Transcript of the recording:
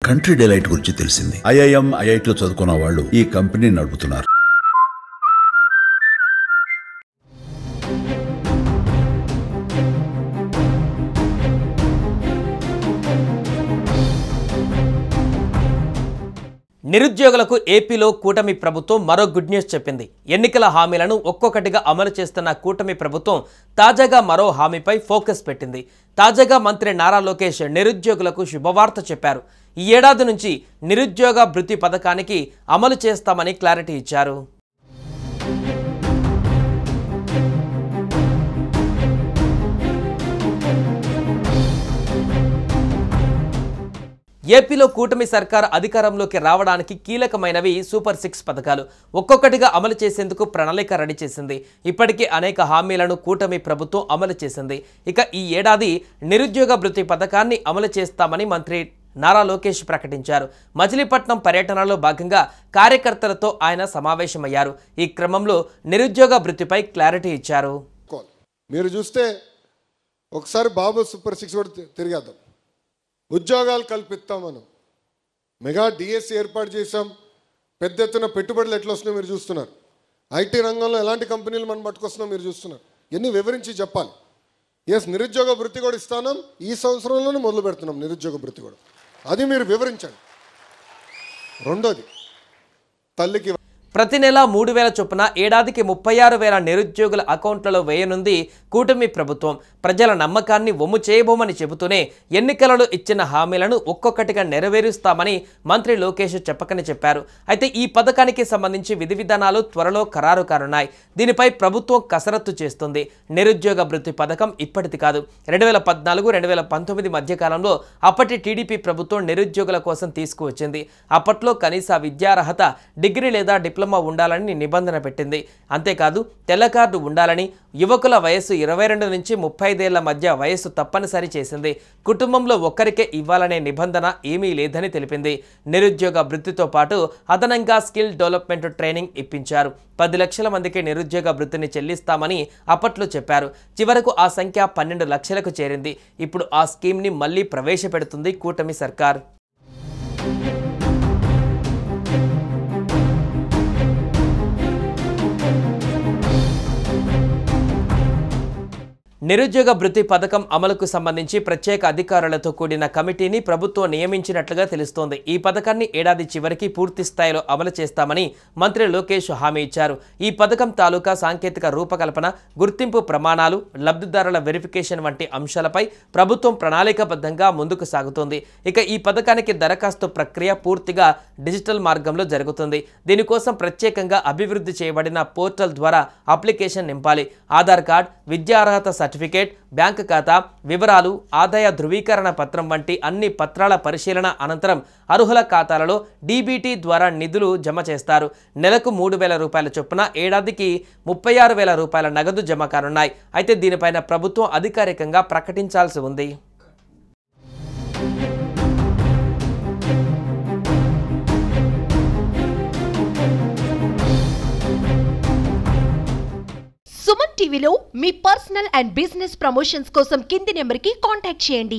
Country delight గురించి తెలిసింది. IIM, ఐఐటిలో చదువుకున్న వాళ్ళు ఈ కంపెనీ నడుపుతున్నారు. నిరుద్యోగులకు ఏపీలో కూటమి ప్రభుత్వం మరో గుడ్ న్యూస్ చెప్పింది. ఎన్నికల హామీలను ఒక్కొక్కటిగా అమలు చేస్తున్న కూటమి ప్రభుత్వం తాజాగా మరో హామీపై ఫోకస్ పెట్టింది. తాజాగా మంత్రి నారా లోకేష్ నిరుద్యోగులకు శుభవార్త చెప్పారు. ఈ ఏడాది నుంచి నిరుద్యోగ భృతి పథకానికి అమలు చేస్తామని క్లారిటీ ఇచ్చారు. ఏపీలో కూటమి సర్కార్ అధికారంలోకి రావడానికి కీలకమైనవి సూపర్ 6 పథకాలు. ఒక్కొక్కటిగా అమలు చేసేందుకు ప్రణాళిక రెడీ చేసింది. ఇప్పటికే అనేక హామీలను కూటమి ప్రభుత్వం అమలు చేసింది. ఇక ఈ ఏడాది నిరుద్యోగ భృతి పథకాన్ని అమలు చేస్తామని మంత్రి నారా లోకేష్ ప్రకటించారు. మచిలీపట్నం పర్యటనలో భాగంగా కార్యకర్తలతో ఆయన సమావేశమయ్యారు. ఈ క్రమంలో నిరుద్యోగ భృతిపై క్లారిటీ ఇచ్చారు. మీరు చూస్తే ఒకసారి బాబు సూపర్ 6 కూడా తిరిగేద్దాం. ఉద్యోగాలు కల్పిస్తాం మనం. మెగా డిఎస్సి ఏర్పాటు చేసాం. పెద్ద ఎత్తున పెట్టుబడులు ఎట్లా వస్తున్నాయో మీరు చూస్తున్నారు. ఐటీ రంగంలో ఎలాంటి కంపెనీలు మనం పట్టుకొస్తున్నాం మీరు చూస్తున్నారు. ఇవన్నీ వివరించి చెప్పాలి. నిరుద్యోగ భృతి కూడా ఇస్తాను. ఈ సంవత్సరంలోనే మొదలు పెడుతున్నాం నిరుద్యోగ భృతి కూడా. అది మీరు వివరించండి. రెండోది, తల్లికి ప్రతి నెల 3,000 చొప్పున ఏడాదికి 36,000 నిరుద్యోగుల అకౌంట్లలో వేయనుంది కూటమి ప్రభుత్వం. ప్రజల నమ్మకాన్ని వమ్ము చేయబోమని చెబుతూనే ఎన్నికలలో ఇచ్చిన హామీలను ఒక్కొక్కటిగా నెరవేరుస్తామని మంత్రి లోకేష్ చెప్పకని చెప్పారు. అయితే ఈ పథకానికి సంబంధించి విధి విధానాలు త్వరలో ఖరారు కానున్నాయి. దీనిపై ప్రభుత్వం కసరత్తు చేస్తుంది. నిరుద్యోగ భృతి పథకం ఇప్పటిది కాదు. 2014-2019 మధ్యకాలంలో అప్పటి టీడీపీ ప్రభుత్వం నిరుద్యోగుల కోసం తీసుకువచ్చింది. అప్పట్లో కనీస విద్యార్హత డిగ్రీ లేదా డిప్లొమా ఉండాలని నిబంధన పెట్టింది. అంతేకాదు తెల్ల కార్డు ఉండాలని, యువకుల వయస్సు 22 నుంచి 35 ఏళ్ల మధ్య వయస్సు తప్పనిసరి చేసింది. కుటుంబంలో ఒక్కరికే ఇవ్వాలనే నిబంధన ఏమీ లేదని తెలిపింది. నిరుద్యోగ భృతితో పాటు అదనంగా స్కిల్ డెవలప్మెంట్ ట్రైనింగ్ ఇప్పించారు. 10 లక్షల మందికి నిరుద్యోగ భృతిని చెల్లిస్తామని అప్పట్లో చెప్పారు. చివరకు ఆ సంఖ్య 12 లక్షలకు చేరింది. ఇప్పుడు ఆ స్కీమ్ని మళ్లీ ప్రవేశపెడుతుంది కూటమి సర్కార్. నిరుద్యోగ భృతి పథకం అమలుకు సంబంధించి ప్రత్యేక అధికారులతో కూడిన కమిటీని ప్రభుత్వం నియమించినట్లుగా తెలుస్తోంది. ఈ పథకాన్ని ఏడాది చివరికి పూర్తి స్థాయిలో అమలు చేస్తామని మంత్రి లోకేష్ హామీ ఇచ్చారు. ఈ పథకం తాలూకా సాంకేతిక రూపకల్పన, గుర్తింపు ప్రమాణాలు, లబ్ధిదారుల వెరిఫికేషన్ వంటి అంశాలపై ప్రభుత్వం ప్రణాళికాబద్ధంగా ముందుకు సాగుతోంది. ఇక ఈ పథకానికి దరఖాస్తు ప్రక్రియ పూర్తిగా డిజిటల్ మార్గంలో జరుగుతుంది. దీనికోసం ప్రత్యేకంగా అభివృద్ధి చేయబడిన పోర్టల్ ద్వారా అప్లికేషన్ నింపాలి. ఆధార్ కార్డ్, విద్యార్హత సర్టిఫికేట్, బ్యాంకు ఖాతా వివరాలు, ఆదాయ ధృవీకరణ పత్రం వంటి అన్ని పత్రాల పరిశీలన అనంతరం అర్హుల ఖాతాలలో డీబీటీ ద్వారా నిధులు జమ చేస్తారు. నెలకు 3,000 రూపాయల చొప్పున ఏడాదికి 36,000 రూపాయల నగదు జమ కానున్నాయి. అయితే దీనిపైన ప్రభుత్వం అధికారికంగా ప్రకటించాల్సి ఉంది. సుమన్ టీవీలో మీ పర్సనల్ అండ్ బిజినెస్ ప్రమోషన్స్ కోసం కింది నెంబర్కి కాంటాక్ట్ చేయండి.